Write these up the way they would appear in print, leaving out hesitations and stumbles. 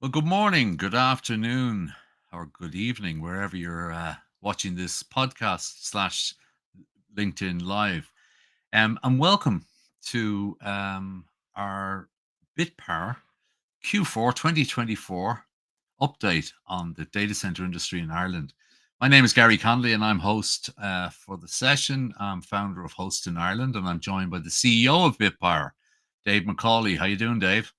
Well, good morning, good afternoon, or good evening, wherever you're watching this podcast slash LinkedIn Live. And welcome to our Bitpower Q4 2024 update on the data center industry in Ireland. My name is Garry Connolly, and I'm host for the session. I'm founder of Host in Ireland, and I'm joined by the CEO of Bitpower, Dave McAuley. How you doing, Dave?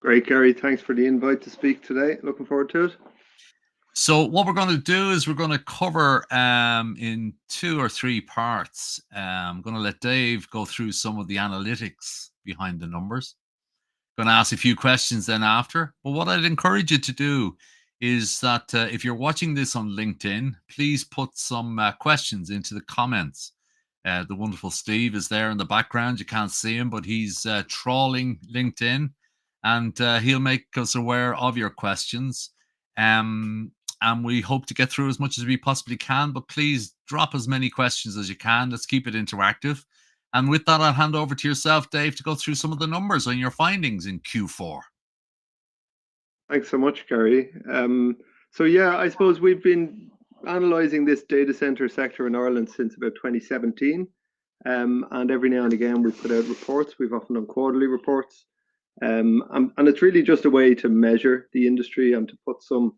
Great, Gary. Thanks for the invite to speak today. Looking forward to it. So what we're going to do is we're going to cover in two or three parts. I'm going to let Dave go through some of the analytics behind the numbers. Going to ask a few questions then after. But what I'd encourage you to do is that if you're watching this on LinkedIn, please put some questions into the comments. The wonderful Steve is there in the background. You can't see him, but he's trawling LinkedIn, and he'll make us aware of your questions. And we hope to get through as much as we possibly can, but please drop as many questions as you can. Let's keep it interactive. And with that, I'll hand over to yourself, Dave, to go through some of the numbers and your findings in Q4. Thanks so much, Gary. I suppose we've been analysing this data centre sector in Ireland since about 2017. And every now and again, we put out reports. We've often done quarterly reports. And it's really just a way to measure the industry and to put some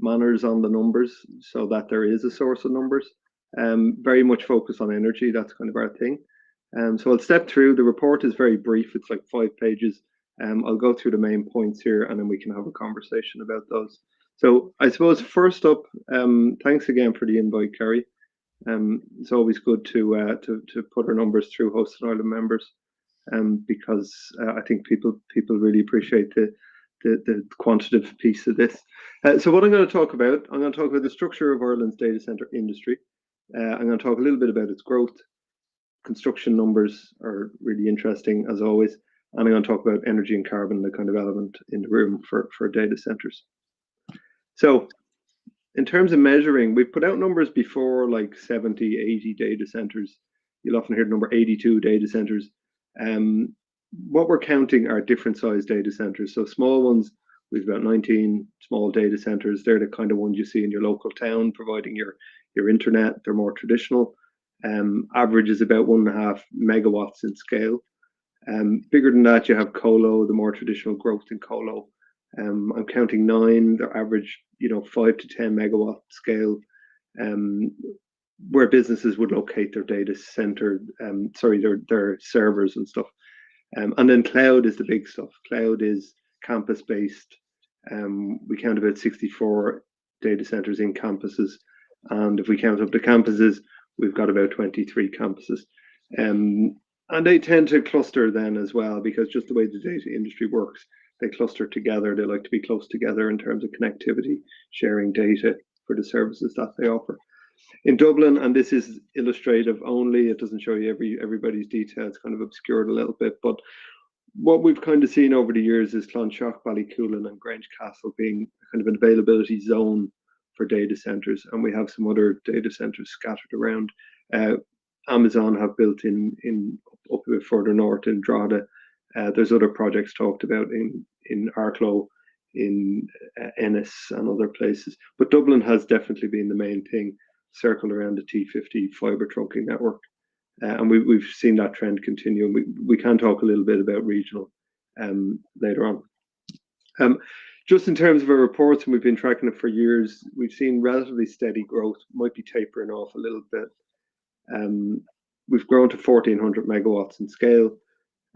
manners on the numbers so that there is a source of numbers. Very much focused on energy. That's kind of our thing. So I'll step through. The report is very brief. It's like 5 pages. I'll go through the main points here, and then we can have a conversation about those. So I suppose first up, thanks again for the invite, Kerry. It's always good to put our numbers through Host and Ireland members, because I think people really appreciate the quantitative piece of this. So what I'm going to talk about, the structure of Ireland's data center industry. I'm going to talk a little bit about its growth. Construction numbers are really interesting, as always. And I'm going to talk about energy and carbon, the kind of element in the room for data centers. So in terms of measuring, we've put out numbers before, like 70, 80 data centers. You'll often hear the number 82 data centers. What we're counting are different size data centers. So small ones, we've got 19 small data centers. They're the kind of ones you see in your local town, providing your internet. They're more traditional. Average is about 1.5 megawatts in scale. Bigger than that, you have colo, the more traditional growth in colo. I'm counting 9. They're average, 5 to 10 megawatt scale, where businesses would locate their data center, their servers and stuff. And then cloud is the big stuff. Cloud is campus based. We count about 64 data centers in campuses. And if we count up the campuses, we've got about 23 campuses. And they tend to cluster then as well, because just the way the data industry works, they cluster together. They like to be close together in terms of connectivity, sharing data for the services that they offer. In Dublin, and this is illustrative only, it doesn't show you everybody's details, kind of obscured a little bit, but what we've kind of seen over the years is Clonshaugh, Ballycoolan and Grange Castle being kind of an availability zone for data centers, and we have some other data centers scattered around. Amazon have built in up a bit further north in Drogheda. There's other projects talked about in Arklow, in Ennis and other places. But Dublin has definitely been the main thing, circled around the T50 fibre trunking network. And we've seen that trend continue. We can talk a little bit about regional later on. Just in terms of our reports, and we've been tracking it for years, we've seen relatively steady growth, might be tapering off a little bit. We've grown to 1,400 megawatts in scale.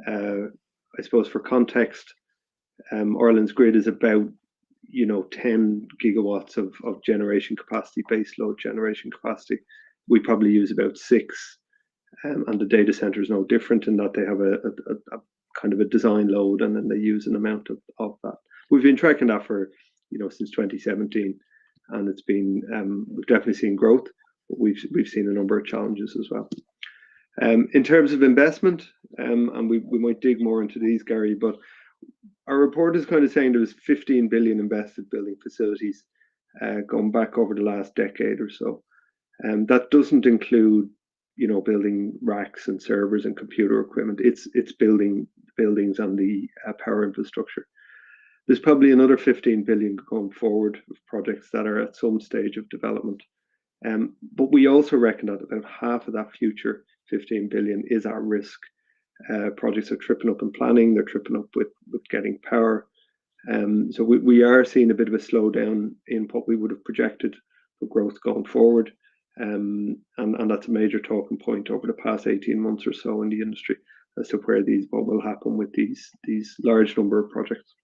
I suppose for context, Ireland's grid is about 10 gigawatts of generation capacity, base load generation capacity. We probably use about 6, and the data center is no different in that they have a kind of a design load, and then they use an amount of that. We've been tracking that for since 2017, and it's been we've definitely seen growth, but we've seen a number of challenges as well. In terms of investment, and we might dig more into these, Gary, but our report is kind of saying there was 15 billion invested building facilities going back over the last decade or so. That doesn't include, building racks and servers and computer equipment. It's building buildings and the power infrastructure. There's probably another 15 billion going forward of projects that are at some stage of development. But we also reckon that about half of that future 15 billion is at risk. Projects are tripping up in planning, they're tripping up with getting power. So we are seeing a bit of a slowdown in what we would have projected for growth going forward. And that's a major talking point over the past 18 months or so in the industry as to what will happen with these large number of projects.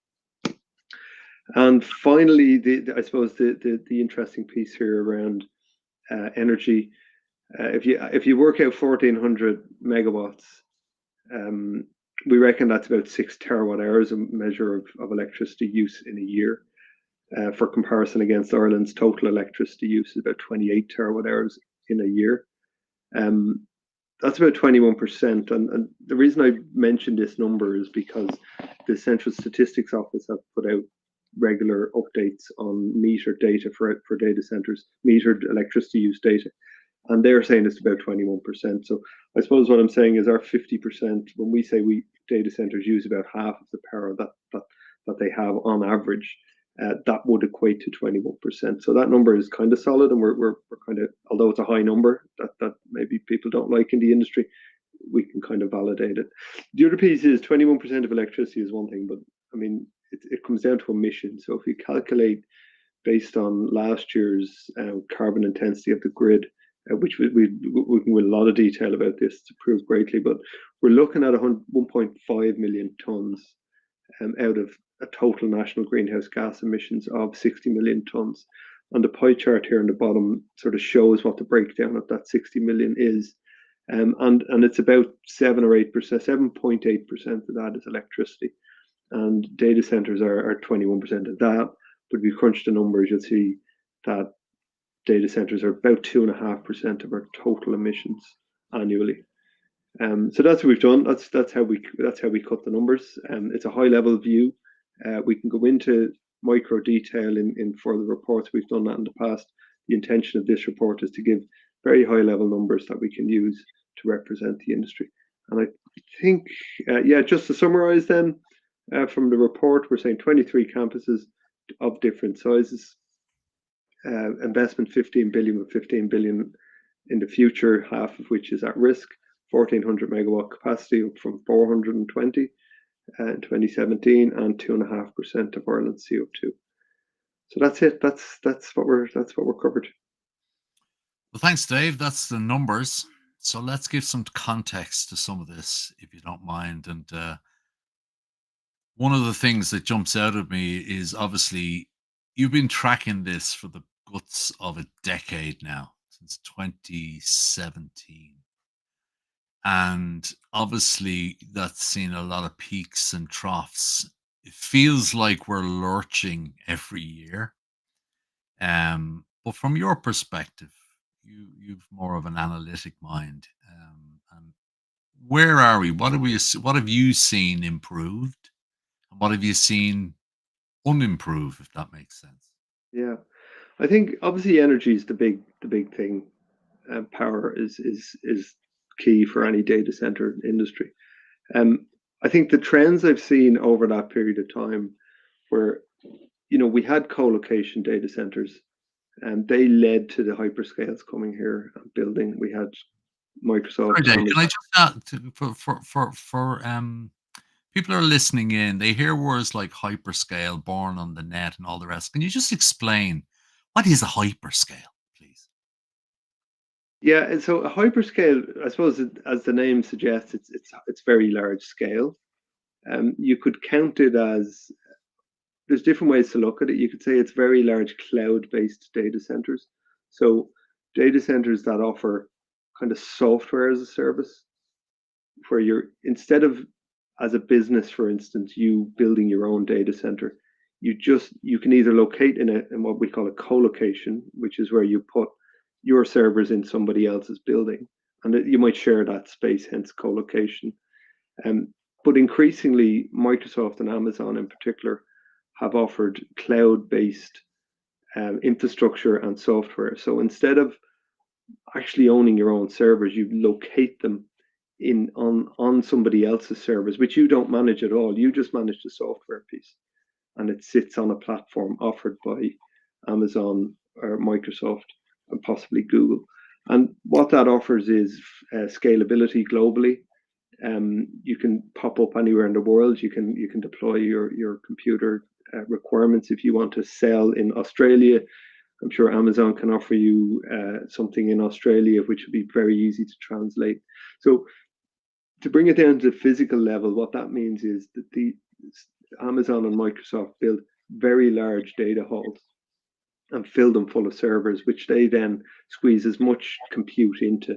And finally, I suppose the interesting piece here around energy. If you work out 1,400 megawatts, we reckon that's about 6 terawatt hours, a measure of electricity use in a year. For comparison against Ireland's total electricity use is about 28 terawatt hours in a year. That's about 21%. And the reason I mentioned this number is because the Central Statistics Office have put out regular updates on metered data for data centers, metered electricity use data. And they're saying it's about 21%. So I suppose what I'm saying is our 50%, when we say data centers use about half of the power that they have on average, that would equate to 21%. So that number is kind of solid, and we're kind of, although it's a high number that maybe people don't like in the industry, we can kind of validate it. The other piece is 21% of electricity is one thing, but I mean, it comes down to emissions. So if you calculate based on last year's carbon intensity of the grid, which we can go in a lot of detail about this to prove greatly, but we're looking at 1.5 million tons out of a total national greenhouse gas emissions of 60 million tons. And the pie chart here on the bottom sort of shows what the breakdown of that 60 million is. And it's about 7 or 8%, 7.8% of that is electricity. And data centers are 21% of that. But if you crunch the numbers, you'll see that data centers are about 2.5% of our total emissions annually. So that's what we've done. That's how we cut the numbers. It's a high level view. We can go into micro detail in further reports. We've done that in the past. The intention of this report is to give very high level numbers that we can use to represent the industry. And I think, just to summarize then, from the report, we're saying 23 campuses of different sizes. Investment 15 billion with 15 billion in the future, half of which is at risk. 1,400 megawatt capacity up from 420 in 2017, and 2.5% of Ireland's CO2. So that's it. That's what we're covered. Well, thanks, Dave. That's the numbers. So let's give some context to some of this, if you don't mind. And one of the things that jumps out at me is obviously you've been tracking this for the guts of a decade now, since 2017. And obviously that's seen a lot of peaks and troughs. It feels like we're lurching every year. But from your perspective, you've more of an analytic mind. And where are we? What have you seen improved? And what have you seen unimprove, if that makes sense? Yeah, I think obviously energy is the big thing. Power is key for any data center industry. I think the trends I've seen over that period of time, where we had co-location data centers, and they led to the hyperscales coming here and building. We had Microsoft. Sorry, Dave, can I just for people are listening in, they hear words like hyperscale, born on the net, and all the rest. Can you just explain what is a hyperscale, please? Yeah, and so a hyperscale, I suppose, as the name suggests, it's very large scale. You could count it as, there's different ways to look at it. You could say it's very large cloud-based data centers. So data centers that offer kind of software as a service, where you're, instead of as a business, for instance, you building your own data center, you can either locate in what we call a co-location, which is where you put your servers in somebody else's building, and you might share that space, hence co-location. But increasingly, Microsoft and Amazon in particular have offered cloud-based infrastructure and software. So instead of actually owning your own servers, you locate them on somebody else's servers, which you don't manage at all. You just manage the software piece. and it sits on a platform offered by Amazon or Microsoft and possibly Google. And what that offers is scalability globally. You can pop up anywhere in the world. You can deploy your computer requirements. If you want to sell in Australia, I'm sure Amazon can offer you something in Australia, which would be very easy to translate. So to bring it down to the physical level, what that means is that the Amazon and Microsoft build very large data halls and fill them full of servers, which they then squeeze as much compute into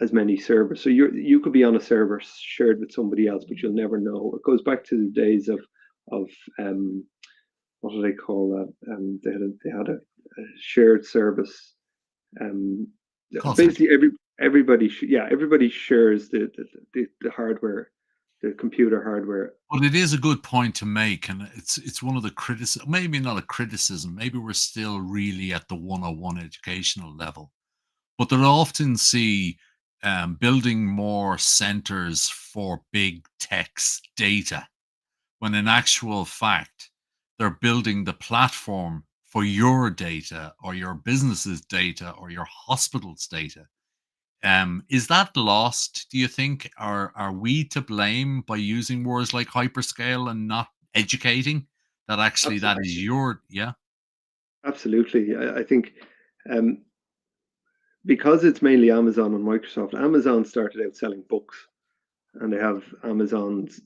as many servers. So you could be on a server shared with somebody else, but you'll never know. It goes back to the days of what do they call that? They had a shared service. Basically, everybody shares the hardware, the computer hardware. But it is a good point to make, and it's one of the criticism. Maybe not a criticism. Maybe we're still really at the 101 educational level, but they'll often see building more centers for big tech's data, when in actual fact they're building the platform for your data or your business's data or your hospital's data. Is that lost, do you think? Are we to blame by using words like hyperscale and not educating that actually that is your, yeah? Absolutely. I think um, because it's mainly Amazon and Microsoft, Amazon started out selling books, and they have Amazon's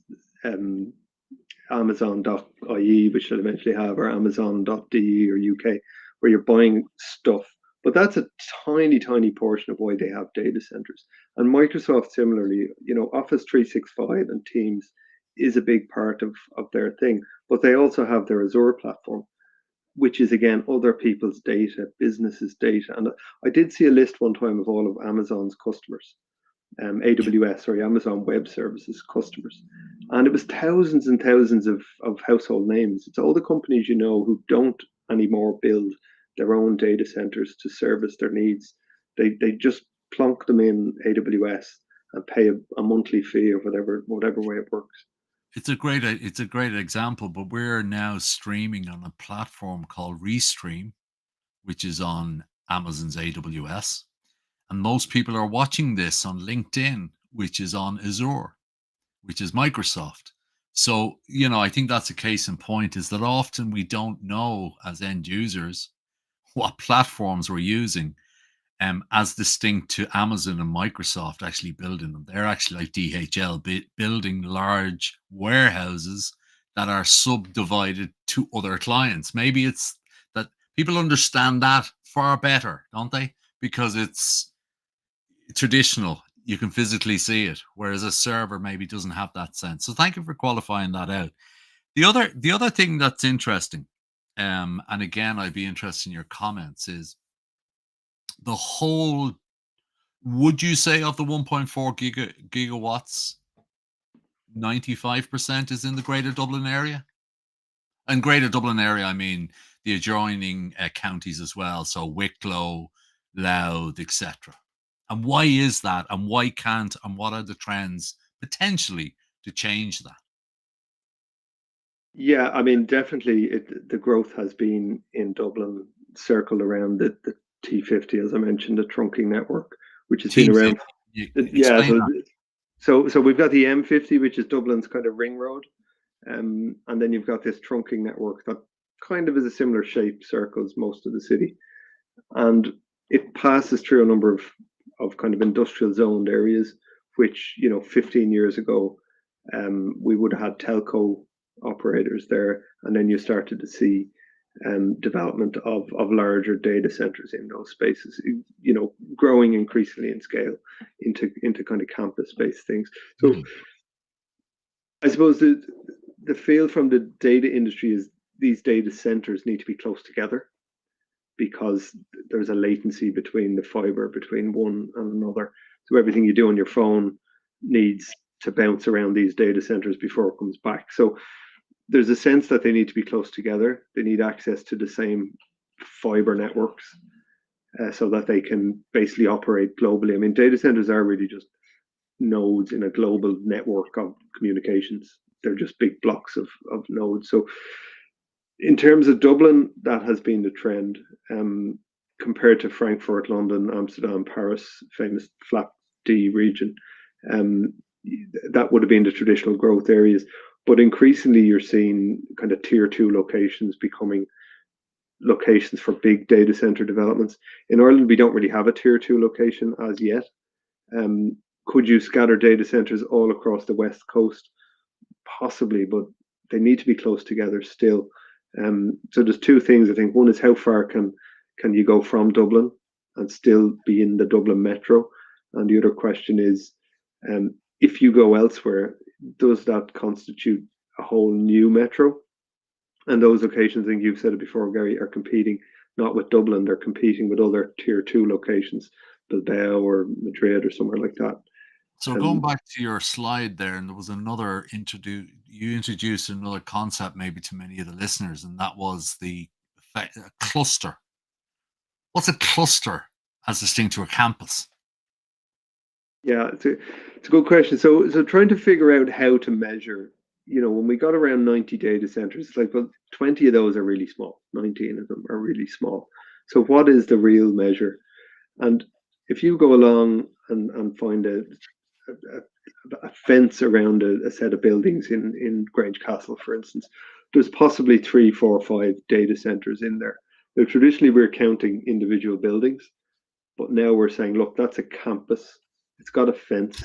Amazon.ie, which they'll eventually have, or Amazon.de or UK, where you're buying stuff. But that's a tiny, tiny portion of why they have data centers. And Microsoft, similarly, Office 365 and Teams is a big part of their thing. But they also have their Azure platform, which is again other people's data, businesses' data. And I did see a list one time of all of Amazon's customers, AWS, sorry, Amazon Web Services customers. And it was thousands and thousands of household names. It's all the companies who don't anymore build their own data centers to service their needs. They just plonk them in AWS and pay a monthly fee or whatever way it works. It's a great example, but we're now streaming on a platform called Restream, which is on Amazon's AWS. And most people are watching this on LinkedIn, which is on Azure, which is Microsoft. So, I think that's a case in point, is that often we don't know as end users what platforms we're using, as distinct to Amazon and Microsoft actually building them. They're actually like DHL building large warehouses that are subdivided to other clients. Maybe it's that people understand that far better, don't they? Because it's traditional. You can physically see it, whereas a server maybe doesn't have that sense. So thank you for qualifying that out. The other thing that's interesting, and again, I'd be interested in your comments, is the whole. Would you say of the 1.4 gigawatts, 95% is in the Greater Dublin area? And Greater Dublin area, I mean the adjoining counties as well, so Wicklow, Louth, etc. And why is that? And why can't? And what are the trends potentially to change that? Yeah, I mean, definitely the growth has been in Dublin, circled around the T50, as I mentioned, the trunking network, which has been T50. around. Yeah, Explain that. so we've got the M50, which is Dublin's kind of ring road, and then you've got this trunking network that kind of is a similar shape, circles most of the city, and it passes through a number of kind of industrial zoned areas, which 15 years ago, we would have had telco operators there, and then you started to see development of larger data centers in those spaces, growing increasingly in scale into kind of campus-based things. So I suppose the feel from the data industry is these data centers need to be close together, because there's a latency between the fiber between one and another. So everything you do on your phone needs to bounce around these data centers before it comes back. So there's a sense that they need to be close together. They need access to the same fiber networks, so that they can basically operate globally. I mean, data centers are really just nodes in a global network of communications. they're just big blocks of nodes. So in terms of Dublin, that has been the trend. Compared to Frankfurt, London, Amsterdam, Paris, famous flat D region, that would have been the traditional growth areas. But increasingly, you're seeing kind of tier 2 locations becoming locations for big data center developments. In Ireland, we don't really have a tier 2 location as yet. Could you scatter data centers all across the West Coast? Possibly, but they need to be close together still. So there's two things, I think. One is how far can you go from Dublin and still be in the Dublin metro? And the other question is, if you go elsewhere, does that constitute a whole new metro? And those locations, I think you've said it before, Gary, are competing not with Dublin, they're competing with other tier 2 locations, Bilbao or Madrid or somewhere like that. So going back to your slide there, and there was another you introduced another concept maybe to many of the listeners, and that was the cluster. What's a cluster as distinct to a campus? Yeah, it's a good question. So trying to figure out how to measure, when we got around 90 data centers, it's like, well, 20 of those are really small, 19 of them are really small. So what is the real measure? And if you go along and find a fence around a set of buildings in Grange Castle, for instance, there's possibly 3, 4, 5 data centers in there. Now, traditionally, we're counting individual buildings, but now we're saying, look, that's a campus. It's got a fence.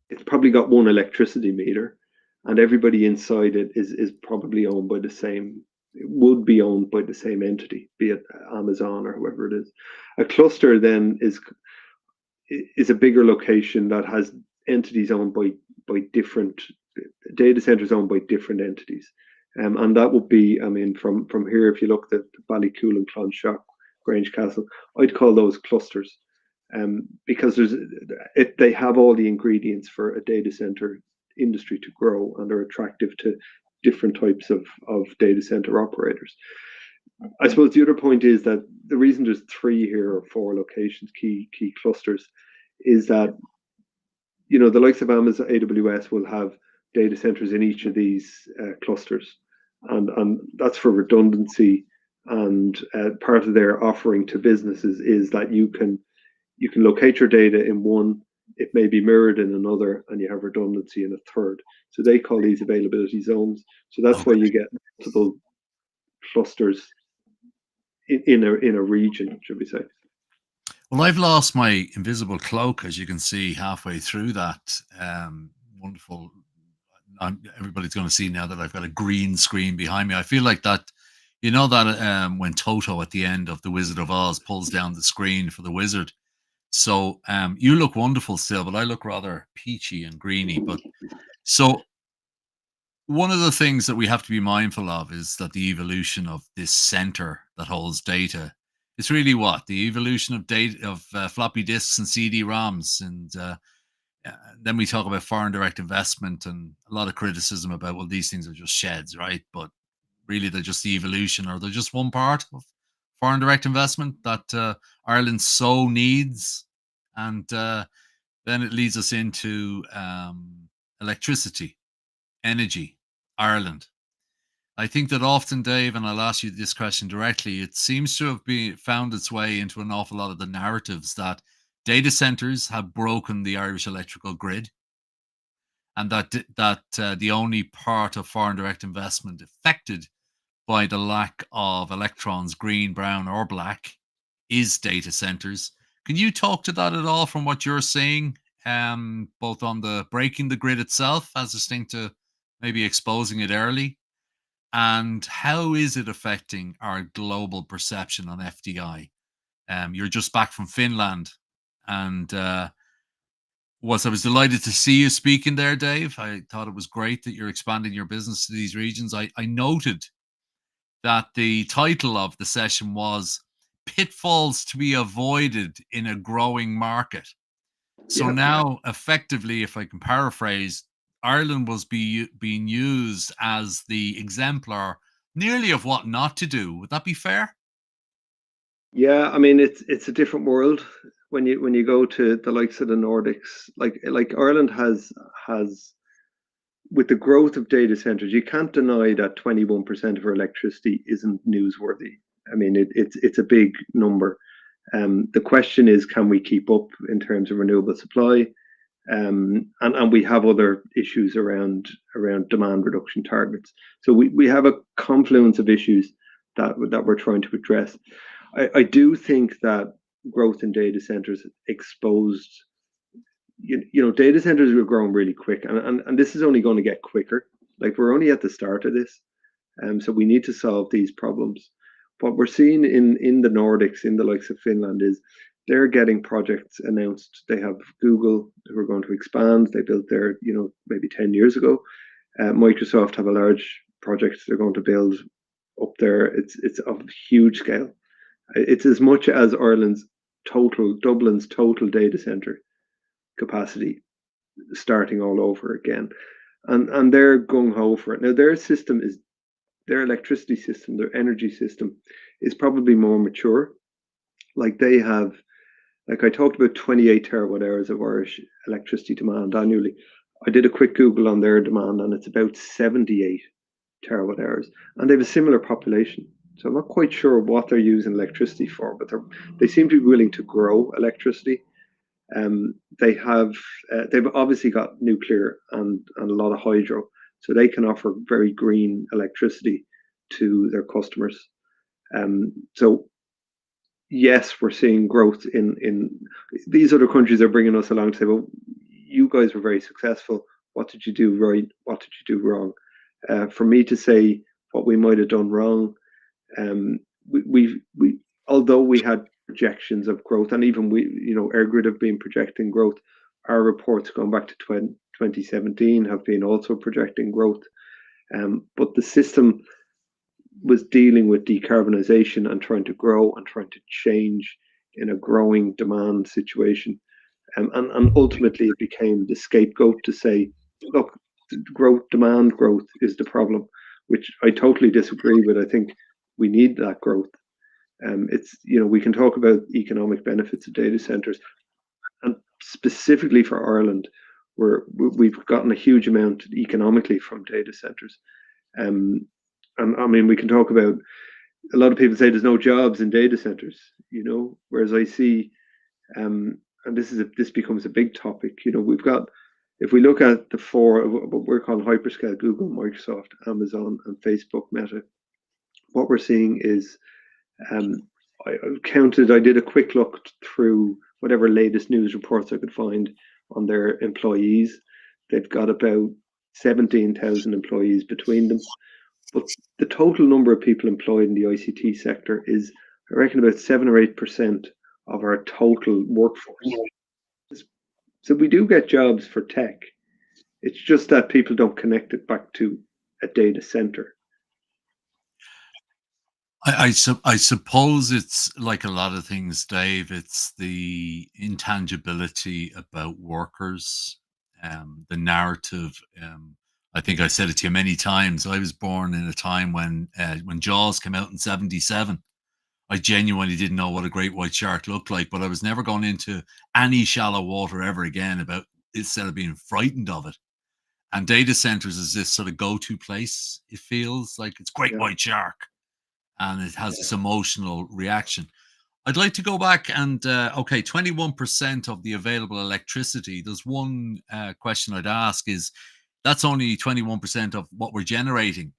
It's probably got one electricity meter, and everybody inside it is probably owned by the same. It would be owned by the same entity, be it Amazon or whoever it is. A cluster then is a bigger location that has entities owned by different data centers owned by different entities. And that would be, I mean, from here, if you look at Ballycool, Clonshaugh, Grange Castle, I'd call those clusters, because they have all the ingredients for a data center industry to grow, and are attractive to different types of data center operators. I suppose the other point is that the reason there's 3 here or 4 locations, key clusters, is that the likes of Amazon, AWS will have data centers in each of these clusters, and that's for redundancy. And part of their offering to businesses is that you can locate your data in one, it may be mirrored in another, and you have redundancy in a third. So they call these availability zones. So that's why you get multiple clusters in a region, should we say. Well, I've lost my invisible cloak, as you can see halfway through that. Wonderful. Everybody's going to see now that I've got a green screen behind me. I feel like that, that when Toto at the end of The Wizard of Oz pulls down the screen for the wizard. So you look wonderful still, but I look rather peachy and greeny. But so one of the things that we have to be mindful of is that the evolution of this center that holds data is really what the evolution of data of floppy disks and CD-ROMs, and then we talk about foreign direct investment and a lot of criticism about, well, these things are just sheds, right? But really, they're just the evolution, or they're just one part of foreign direct investment that Ireland so needs, and then it leads us into electricity, energy, Ireland. I think that often, Dave, and I'll ask you this question directly, it seems to have found its way into an awful lot of the narratives that data centers have broken the Irish electrical grid, and that the only part of foreign direct investment affected by the lack of electrons, green, brown, or black, is data centers. Can you talk to that at all from what you're seeing, both on the breaking the grid itself as distinct to maybe exposing it early, and how is it affecting our global perception on FDI? You're just back from Finland, and I was delighted to see you speaking there, Dave. I thought it was great that you're expanding your business to these regions. I noted that the title of the session was Pitfalls to be Avoided in a Growing Market. So now, effectively, if I can paraphrase, Ireland was being used as the exemplar nearly of what not to do. Would that be fair? Yeah, I mean, it's a different world when you go to the likes of the Nordics. Like Ireland has with the growth of data centers, you can't deny that 21% of our electricity isn't newsworthy. I mean, it's a big number. The question is, can we keep up in terms of renewable supply? And we have other issues around demand reduction targets. So we have a confluence of issues that we're trying to address. I do think that growth in data centers exposed, data centers were growing really quick, and this is only going to get quicker. Like, we're only at the start of this, so we need to solve these problems. What we're seeing in the Nordics, in the likes of Finland, is they're getting projects announced. They have Google who are going to expand. They built there, maybe 10 years ago. Microsoft have a large project they're going to build up there. It's of huge scale. It's as much as Dublin's total data center capacity, starting all over again. And they're gung ho for it. Now, their electricity system, their energy system is probably more mature. Like, they have, like I talked about, 28 terawatt hours of Irish electricity demand annually. I did a quick Google on their demand, and it's about 78 terawatt hours. And they have a similar population. So I'm not quite sure what they're using electricity for, but they seem to be willing to grow electricity. They've obviously got nuclear and a lot of hydro, so they can offer very green electricity to their customers. So yes, we're seeing growth in these other countries. Are bringing us along to say, well, you guys were very successful. What did you do right? What did you do wrong? For me to say what we might have done wrong, we although we had projections of growth, and even EirGrid have been projecting growth. Our reports going back to 2017 have been also projecting growth, but the system was dealing with decarbonisation and trying to grow and trying to change in a growing demand situation, and ultimately it became the scapegoat to say, look, demand growth is the problem, which I totally disagree with. I think we need that growth. We can talk about economic benefits of data centers, and specifically for Ireland, we've gotten a huge amount economically from data centers. And I mean, we can talk about, a lot of people say there's no jobs in data centers, whereas I see, and this becomes a big topic. We've got, if we look at the four, what we're calling hyperscale: Google, Microsoft, Amazon, and Facebook, Meta, what we're seeing is, I did a quick look through whatever latest news reports I could find on their employees. They've got about 17,000 employees between them. But the total number of people employed in the ICT sector is, I reckon, about 7 or 8% of our total workforce. So we do get jobs for tech. It's just that people don't connect it back to a data center. I suppose it's like a lot of things, Dave. It's the intangibility about workers, the narrative. I think I said it to you many times. I was born in a time when Jaws came out in '77. I genuinely didn't know what a great white shark looked like, but I was never going into any shallow water ever again about, instead of being frightened of it. And data centers is this sort of go-to place. It feels like it's great white shark, and it has this emotional reaction. I'd like to go back and, 21% of the available electricity. There's one question I'd ask is, that's only 21% of what we're generating.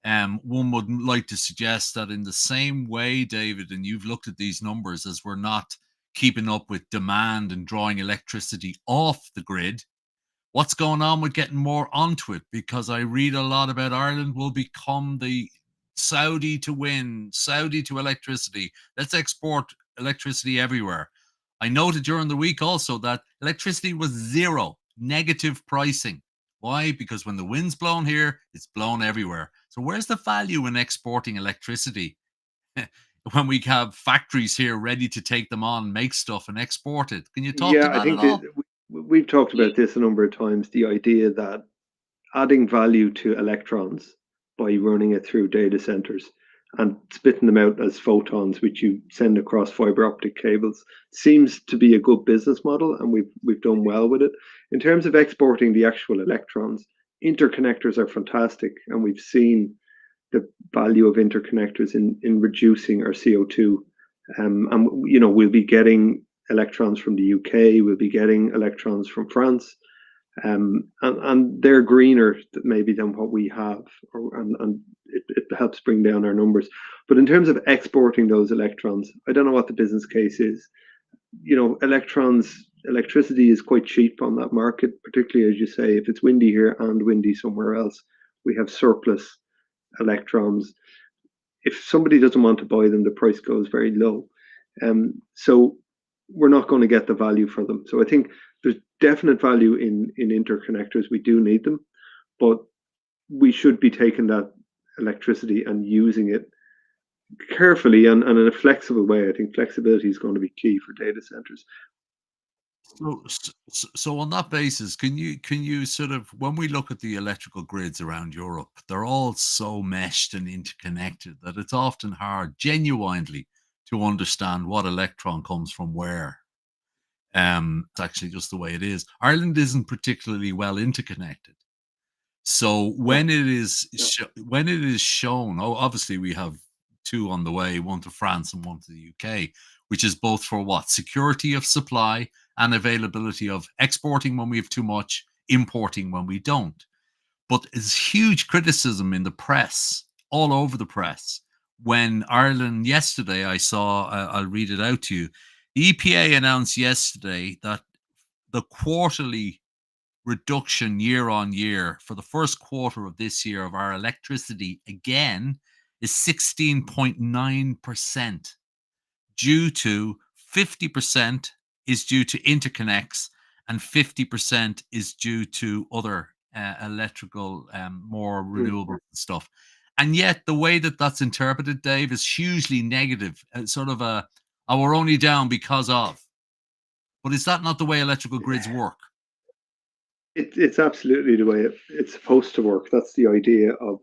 One would like to suggest that in the same way, David, and you've looked at these numbers, as we're not keeping up with demand and drawing electricity off the grid, what's going on with getting more onto it? Because I read a lot about Ireland will become the Saudi to wind, Saudi to electricity. Let's export electricity everywhere. I noted during the week also that electricity was zero, negative pricing. Why? Because when the wind's blown here, it's blown everywhere. So where's the value in exporting electricity when we have factories here ready to take them on, make stuff and export it? Can you talk to I that think at all? we've talked about this a number of times, the idea that adding value to electrons by running it through data centers and spitting them out as photons, which you send across fiber optic cables, seems to be a good business model, and we've done well with it. In terms of exporting the actual electrons, interconnectors are fantastic, and we've seen the value of interconnectors in reducing our CO2. And we'll be getting electrons from the UK, we'll be getting electrons from France, and they're greener maybe than what we have, and it helps bring down our numbers. But in terms of exporting those electrons, I don't know what the business case is. Electricity is quite cheap on that market, particularly as you say, if it's windy here and windy somewhere else, we have surplus electrons. If somebody doesn't want to buy them, the price goes very low. So we're not going to get the value for them. So I think there's definite value in interconnectors. We do need them, but we should be taking that electricity and using it carefully and in a flexible way. I think flexibility is going to be key for data centers. So on that basis, can you sort of, when we look at the electrical grids around Europe, they're all so meshed and interconnected that it's often hard, genuinely, to understand what electron comes from where. It's actually just the way it is. Ireland isn't particularly well interconnected. So Yeah, yeah, when it is shown, oh, obviously we have two on the way, one to France and one to the UK, which is both for what? Security of supply and availability of exporting when we have too much, importing when we don't. But it's huge criticism in the press, all over the press. When Ireland yesterday, I saw, I'll read it out to you. The EPA announced yesterday that the quarterly reduction year on year for the first quarter of this year of our electricity again is 16.9%, due to 50% is due to interconnects and 50% is due to other electrical, more mm, renewable stuff. And yet the way that that's interpreted, Dave, is hugely negative. Sort of a, oh, we're only down because of. But is that not the way electrical grids work? it's absolutely the way it's supposed to work. That's the idea of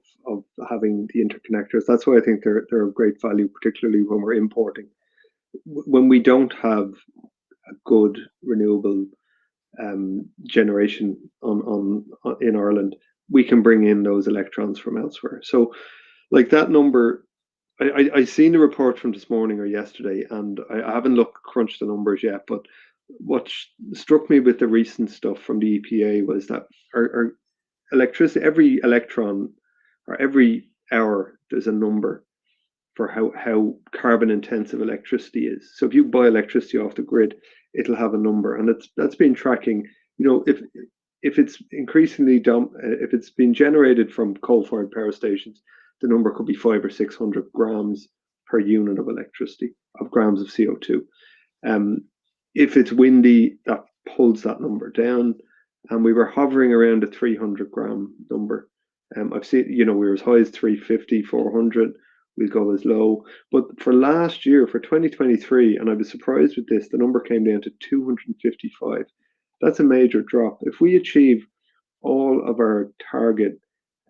having the interconnectors. That's why I think they're of great value, particularly when we're importing. When we don't have a good renewable generation on in Ireland, we can bring in those electrons from elsewhere. So, like that number, I seen the report from this morning or yesterday, and I haven't crunched the numbers yet. But what struck me with the recent stuff from the EPA was that our electricity, every electron or every hour, there's a number for how carbon intensive electricity is. So if you buy electricity off the grid, it'll have a number, and that's been tracking. If it's increasingly if it's been generated from coal-fired power stations, the number could be 500 or 600 grams per unit of electricity, of grams of CO2. Um, if it's windy, that pulls that number down, and we were hovering around a 300-gram number. I've seen, we were as high as 350, 400. We'll go as low. But for last year, for 2023, and I was surprised with this, the number came down to 255. That's a major drop. If we achieve all of our target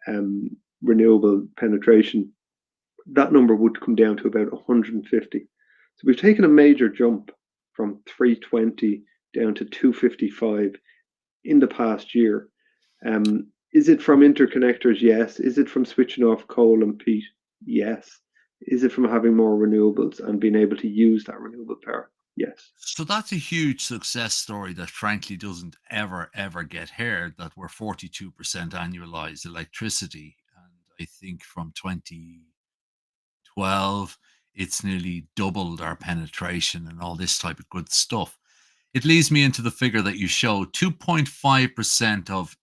um, renewable penetration, that number would come down to about 150. So we've taken a major jump from 320 down to 255 in the past year. Is it from interconnectors? Yes. Is it from switching off coal and peat? Yes. Is it from having more renewables and being able to use that renewable power? Yes. So that's a huge success story that frankly doesn't ever get heard, that we're 42% annualized electricity. And I think from 2012, it's nearly doubled our penetration and all this type of good stuff. It leads me into the figure that you showed. 2.5% of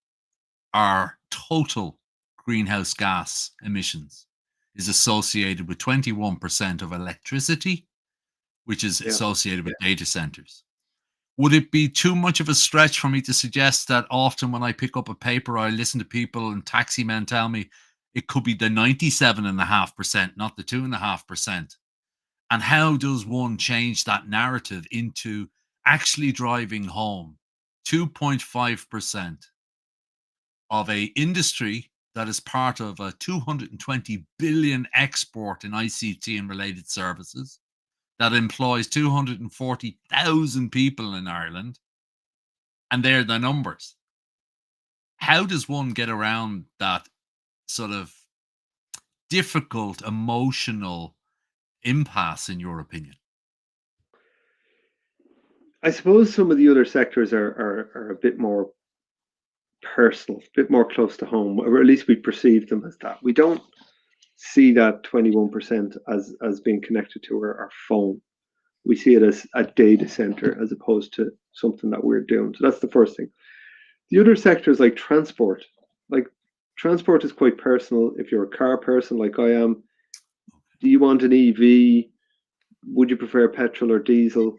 our total greenhouse gas emissions is associated with 21% of electricity, which is Yeah. associated with data centers. Would it be too much of a stretch for me to suggest that often when I pick up a paper, I listen to people and taxi men tell me it could be the 97.5%, not the 2.5%? And how does one change that narrative into actually driving home 2.5% of a industry that is part of a 220 billion export in ICT and related services, that employs 240,000 people in Ireland, and they're the numbers. How does one get around that sort of difficult emotional impasse, in your opinion? I suppose some of the other sectors are a bit more personal, a bit more close to home, or at least we perceive them as that. We don't see that 21% as being connected to our phone. We see it as a data center as opposed to something that we're doing. So that's the first thing. The other sectors like transport is quite personal. If you're a car person like I am, do you want an EV? Would you prefer petrol or diesel?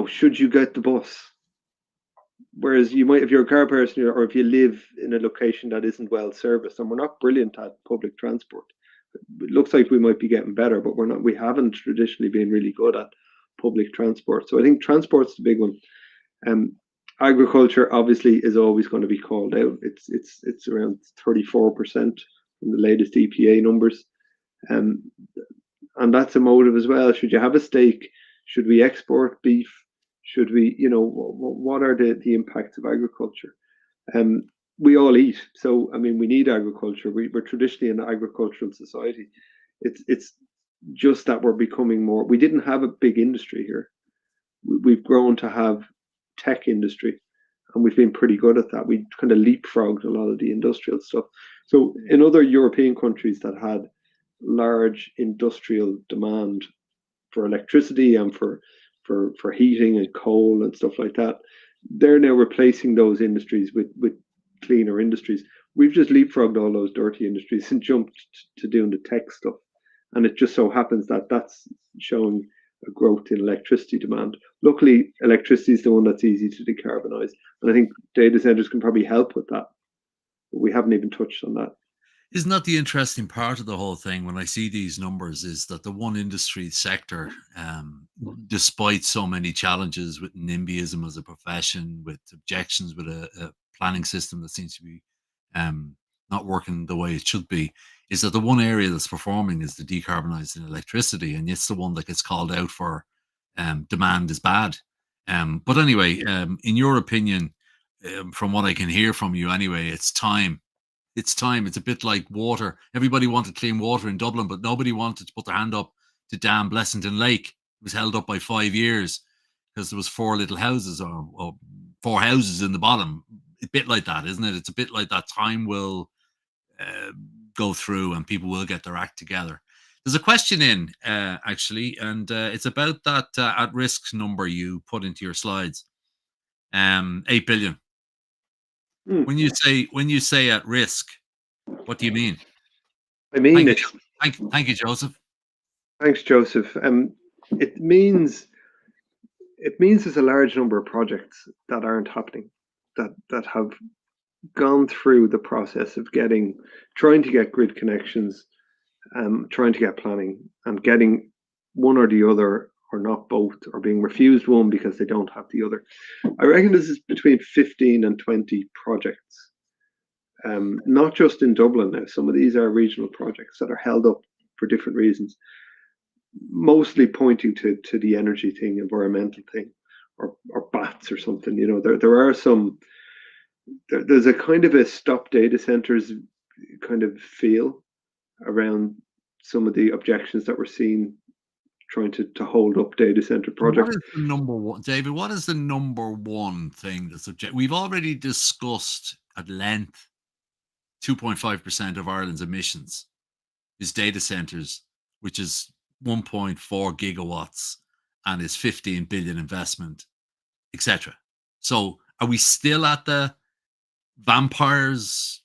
Should you get the bus? Whereas you might, if you're a car person or if you live in a location that isn't well serviced, and we're not brilliant at public transport. It looks like we might be getting better, but we're not. We haven't traditionally been really good at public transport. So I think transport's the big one. Agriculture obviously is always going to be called out. It's around 34% from the latest EPA numbers, um, and that's a motive as well. Should you have a steak? Should we export beef? Should we, what are the impacts of agriculture? We all eat, so I mean, we need agriculture. We're traditionally an agricultural society. It's just that we're becoming more. We didn't have a big industry here. We've grown to have tech industry, and we've been pretty good at that. We kind of leapfrogged a lot of the industrial stuff. So in other European countries that had large industrial demand for electricity and for heating and coal and stuff like that, they're now replacing those industries with cleaner industries. We've just leapfrogged all those dirty industries and jumped to doing the tech stuff. And it just so happens that that's showing a growth in electricity demand. Luckily, electricity is the one that's easy to decarbonize. And I think data centers can probably help with that. But we haven't even touched on that. Isn't that the interesting part of the whole thing when I see these numbers is that the one industry sector, despite so many challenges with NIMBYism as a profession, with objections with a planning system that seems to be um, not working the way it should be, is that the one area that's performing is the decarbonising electricity, and it's the one that gets called out for demand is bad. But anyway, in your opinion, from what I can hear from you anyway, it's time. It's time. It's a bit like water. Everybody wanted clean water in Dublin, but nobody wanted to put their hand up to Dam Blessington Lake. It was held up by 5 years because there was four little houses or four houses in the bottom. A bit like that, isn't it? It's a bit like that. Time will uh, go through and people will get their act together. There's a question in actually, and it's about that at-risk number you put into your slides. 8 billion. Hmm. When you say at risk, what do you mean? I mean, Thank you, it's thank you, Joseph. thanks, Joseph. It means it means there's a large number of projects that aren't happening, that have gone through the process of trying to get grid connections, trying to get planning, and getting one or the other, or not both, or being refused one because they don't have the other. I reckon this is between 15 and 20 projects, not just in Dublin now. Some of these are regional projects that are held up for different reasons, mostly pointing to the energy thing, environmental thing, or bats or something. There are some. There's a kind of a stop data centers kind of feel around some of the objections that we're seeing trying to hold up data center And what projects. is the number one, David? What is the number one thing that's object? We've already discussed at length 2.5% of Ireland's emissions is data centers, which is 1.4 gigawatts and is 15 billion investment, etc. So, are we still at the vampires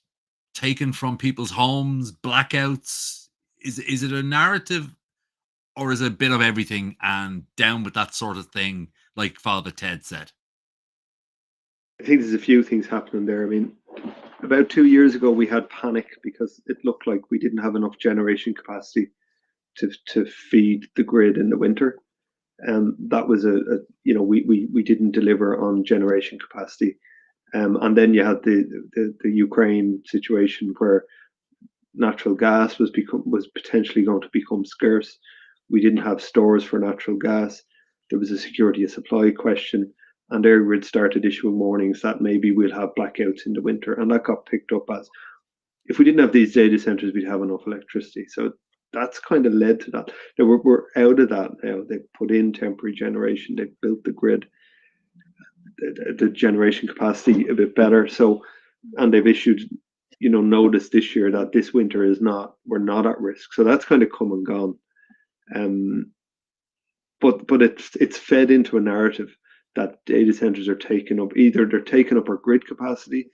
taken from people's homes, blackouts? Is it a narrative or is it a bit of everything and down with that sort of thing, like Father Ted said? I think there's a few things happening there. I mean, about 2 years ago, we had panic because it looked like we didn't have enough generation capacity to feed the grid in the winter. That was we didn't deliver on generation capacity. And then you had the Ukraine situation where natural gas was potentially going to become scarce. We didn't have stores for natural gas. There was a security of supply question, and EirGrid started issuing warnings that maybe we'll have blackouts in the winter, and that got picked up as, if we didn't have these data centers, we'd have enough electricity. So that's kind of led to that. Now we're out of that now. They've put in temporary generation. They've built the grid, the generation capacity a bit better. So, and they've issued, notice this year that this winter we're not at risk. So that's kind of come and gone. But it's fed into a narrative that data centers are taking up, either they're taking up our grid capacity,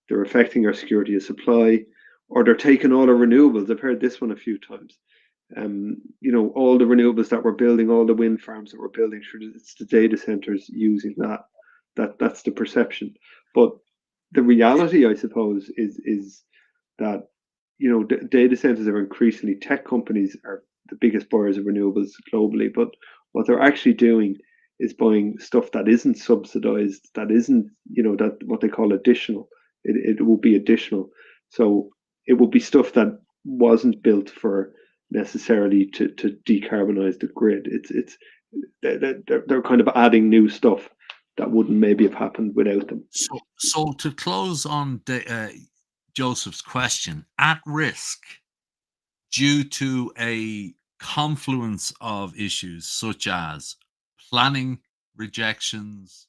they're affecting our security of supply, or they're taking all our renewables. I've heard this one a few times. All the renewables that we're building, all the wind farms that we're building, sure, it's the data centers using that. That's the perception. But the reality, I suppose, is that data centers are increasingly, tech companies are the biggest buyers of renewables globally, but what they're actually doing is buying stuff that isn't subsidized, that isn't, that what they call additional. It will be additional. So it will be stuff that wasn't built for necessarily to decarbonize the grid. They're kind of adding new stuff that wouldn't maybe have happened without them. So to close on Joseph's question, at risk due to a confluence of issues such as planning rejections,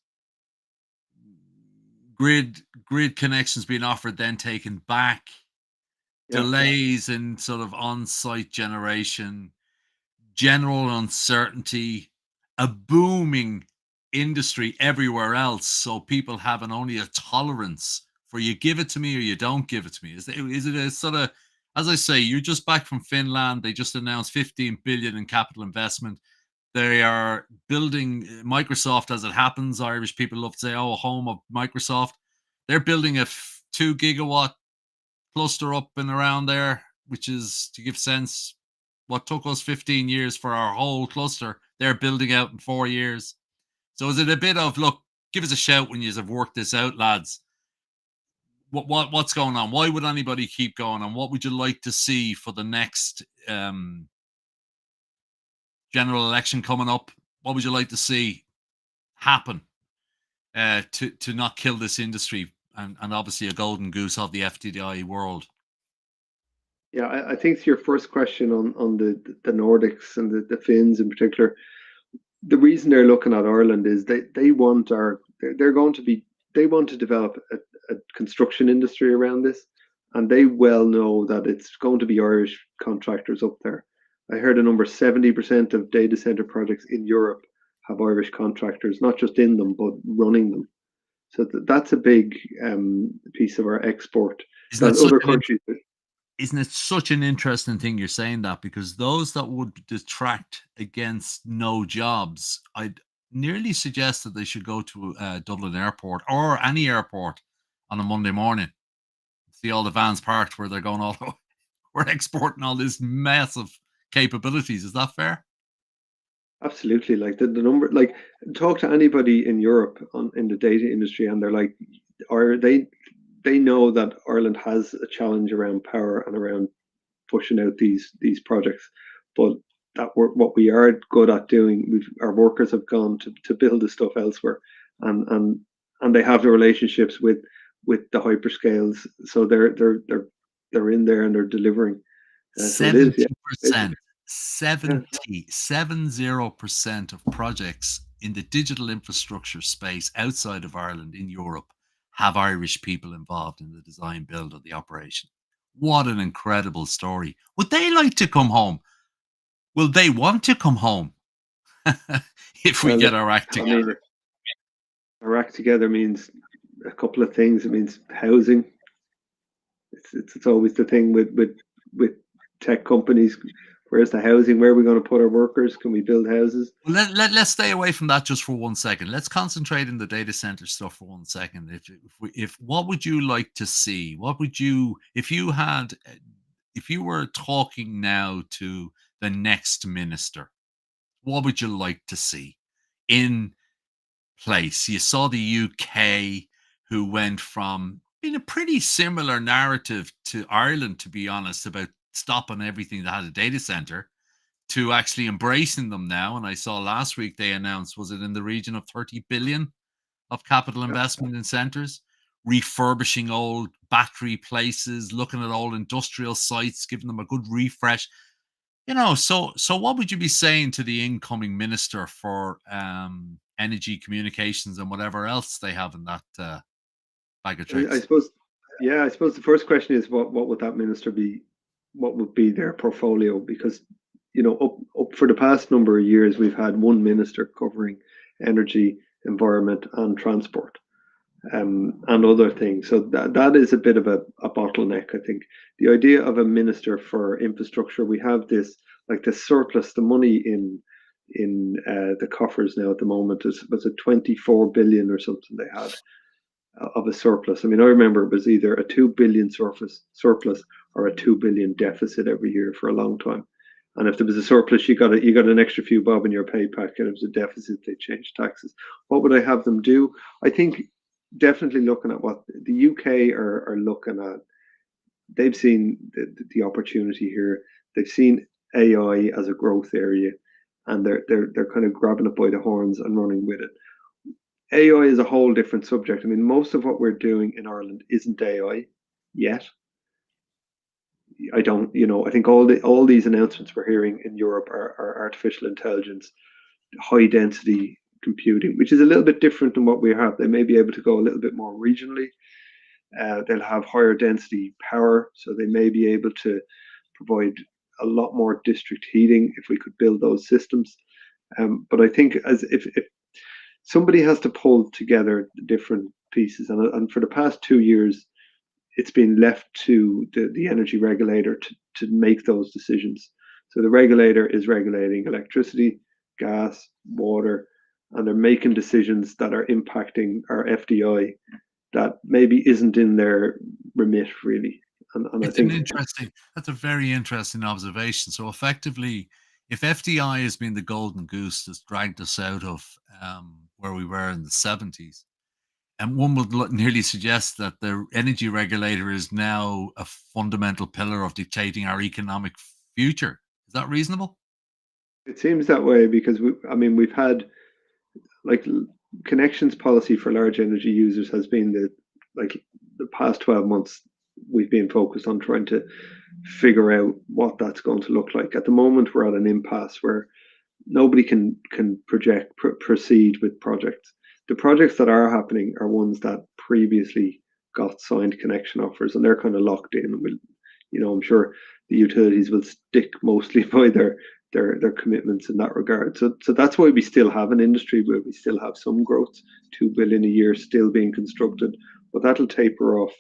grid connections being offered then taken back, Yeah. delays in sort of on-site generation, general uncertainty, a booming industry everywhere else, so people having only a tolerance for, you give it to me or you don't give it to me. Is it a sort of, as I say, you're just back from Finland. They just announced 15 billion in capital investment. They are building Microsoft, as it happens. Irish people love to say, "Oh, home of Microsoft." They're building a 2 gigawatt cluster up and around there, which is, to give sense, what took us 15 years for our whole cluster, they're building out in 4 years. So is it a bit of, look, give us a shout when you have worked this out, lads? What's going on? Why would anybody keep going? And what would you like to see for the next general election coming up? What would you like to see happen to not kill this industry and obviously a golden goose of the FDI world? Yeah, I think to your first question on the Nordics and the Finns in particular, the reason they're looking at Ireland is they want they're going to be, they want to develop a construction industry around this, and they well know that it's going to be Irish contractors up there. I heard a number, 70% of data center projects in Europe have Irish contractors, not just in them, but running them. So that's a big piece of our export Isn't that it such other an countries. isn't it such an interesting thing you're saying that, because those that would detract against no jobs, I'd nearly suggest that they should go to Dublin Airport or any airport on a Monday morning. See all the vans parked where they're going all over. We're exporting all these massive capabilities. Is that fair? Absolutely, like the number, like talk to anybody in Europe in the data industry, and they're like, or they know that Ireland has a challenge around power and around pushing out these projects, but what we are good at doing, our workers have gone to build the stuff elsewhere, and they have the relationships with the hyperscales, so they're in there and they're delivering. So it is, yeah, it's, 70%, yeah, 70% of projects in the digital infrastructure space outside of Ireland in Europe have Irish people involved in the design, build, of the operation. What an incredible story. Would they like to come home? Will they want to come home if we well, get our act I together? mean, Iraq together means a couple of things. It means housing. It's always the thing with tech companies. Where's the housing? Where are we going to put our workers? Can we build houses? Well, let's stay away from that just for 1 second. Let's concentrate in the data center stuff for 1 second. If what would you like to see? What would you, if you had, if you were talking now to the next minister, what would you like to see in place? You saw the UK, who went from being a pretty similar narrative to Ireland, to be honest, about stopping everything that had a data center, to actually embracing them now. And I saw last week they announced, was it in the region of 30 billion of capital investment in centres, refurbishing old battery places, looking at old industrial sites, giving them a good refresh. So what would you be saying to the incoming minister for energy, communications, and whatever else they have in that bag of I tricks? suppose, yeah, I suppose the first question is what would that minister be? What would be their portfolio? Because up for the past number of years, we've had one minister covering energy, environment, and transport, and other things. So that is a bit of a bottleneck. I think the idea of a minister for infrastructure, we have this like the surplus, the money in the coffers now at the moment was it 24 billion or something they had of a surplus. I mean, I remember it was either a 2 billion surplus or a 2 billion deficit every year for a long time. And if there was a surplus, you got an extra few bob in your pay packet. If it was a deficit, they changed taxes. What would I have them do? I think definitely looking at what the UK are looking at. They've seen the opportunity here. They've seen AI as a growth area, and they're kind of grabbing it by the horns and running with it. AI is a whole different subject. I mean, most of what we're doing in Ireland isn't AI yet. I don't, I think all these announcements we're hearing in Europe are artificial intelligence, high density computing, which is a little bit different than what we have. They may be able to go a little bit more regionally. They'll have higher density power, so they may be able to provide a lot more district heating if we could build those systems. But I think as if somebody has to pull together the different pieces, and for the past 2 years, it's been left to the energy regulator to make those decisions. So the regulator is regulating electricity, gas, water, and they're making decisions that are impacting our FDI that maybe isn't in their remit really. And I It's an think interesting. That's a very interesting observation. So effectively, if FDI has been the golden goose that's dragged us out of where we were in the 70s, and one would nearly suggest that the energy regulator is now a fundamental pillar of dictating our economic future. Is that reasonable? it seems that way because I mean, we've had like connections policy for large energy users has been like the past 12 months we've been focused on trying to figure out what that's going to look like. At the moment, we're at an impasse where nobody can proceed with projects. The projects that are happening are ones that previously got signed connection offers, and they're kind of locked in. I'm sure the utilities will stick mostly by their commitments in that regard. So that's why we still have an industry where we still have some growth, 2 billion a year still being constructed, but that'll taper off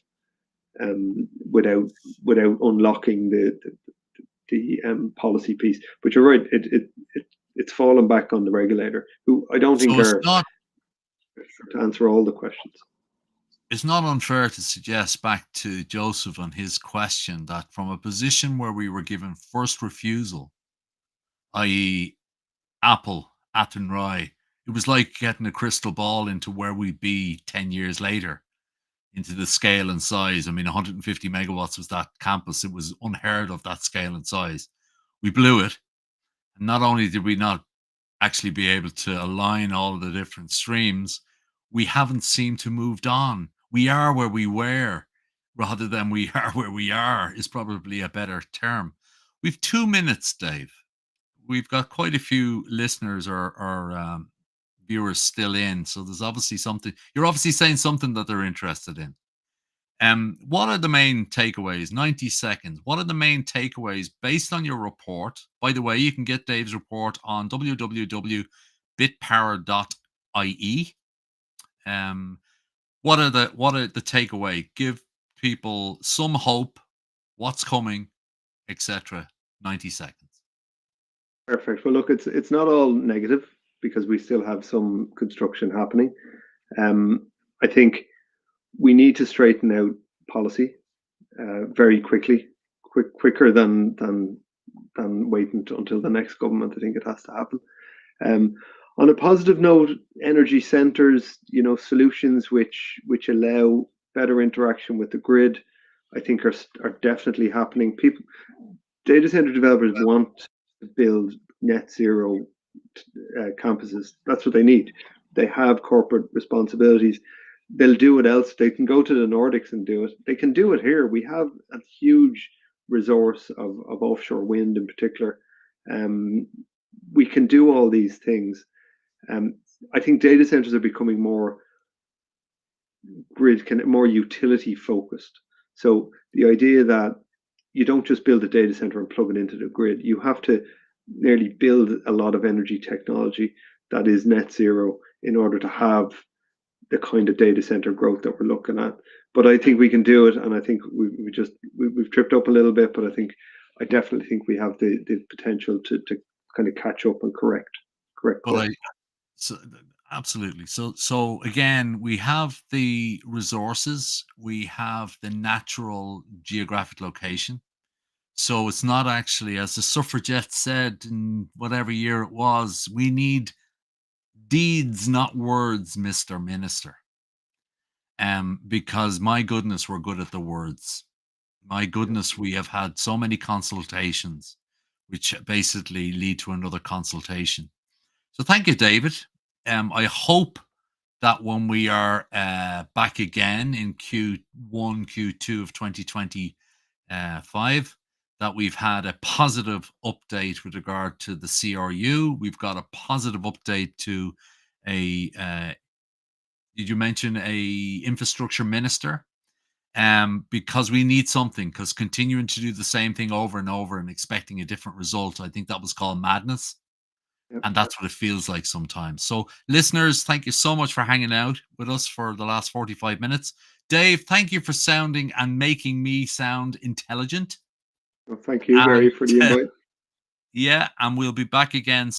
without unlocking the policy piece. But you're right, it's fallen back on the regulator, who I don't think So it's are not to answer all the questions. it's not unfair to suggest back to Joseph and his question that from a position where we were given first refusal, i.e., Apple, Athenry, it was like getting a crystal ball into where we'd be 10 years later, into the scale and size. I mean, 150 megawatts was that campus. It was unheard of, that scale and size. We blew it. And not only did we not actually be able to align all the different streams, we haven't seemed to moved on. We are where we were rather than we are where we are is probably a better term. We've 2 minutes, Dave. We've got quite a few listeners or viewers still in. So there's obviously something, you're obviously saying something that they're interested in. What are the main takeaways? 90 seconds. What are the main takeaways based on your report? By the way, you can get Dave's report on www.bitpower.ie. Um, what are the takeaway? Give people some hope, what's coming, etc. 90 seconds. Perfect. Well, look, it's not all negative because we still have some construction happening. I think we need to straighten out policy very quickly, quicker than waiting until the next government. I think it has to happen. Um, on a positive note, energy centres, solutions which allow better interaction with the grid, I think are definitely happening. Data center developers want to build net zero campuses. That's what they need. they have corporate responsibilities. They'll do it else. They can go to the Nordics and do it. They can do it here. We have a huge resource of offshore wind in particular. Um, we can do all these things. Um, I think data centers are becoming more more utility focused. So the idea that you don't just build a data center and plug it into the grid, you have to nearly build a lot of energy technology that is net zero in order to have the kind of data center growth that we're looking at. But I think we can do it, and I think we've tripped up a little bit, but I definitely think we have the potential to kind of catch up and correct But course. so absolutely. So again, we have the resources, we have the natural geographic location. So it's not actually, as the suffragettes said in whatever year it was, we need deeds, not words, Mr. Minister. Because my goodness, we're good at the words. My Yeah. goodness, we have had so many consultations, which basically lead to another consultation. So thank you, David. I hope that when we are back again in Q1, Q2 of 2025, that we've had a positive update with regard to the CRU. We've got a positive update to a. Did you mention a infrastructure minister? Because we need something. Because continuing to do the same thing over and over and expecting a different result, I think that was called madness. Yeah. And that's what it feels like sometimes. So, listeners, thank you so much for hanging out with us for the last 45 minutes. Dave, thank you for sounding and making me sound intelligent. Well, thank you, And Gary, for the invite. yeah, and we'll be back again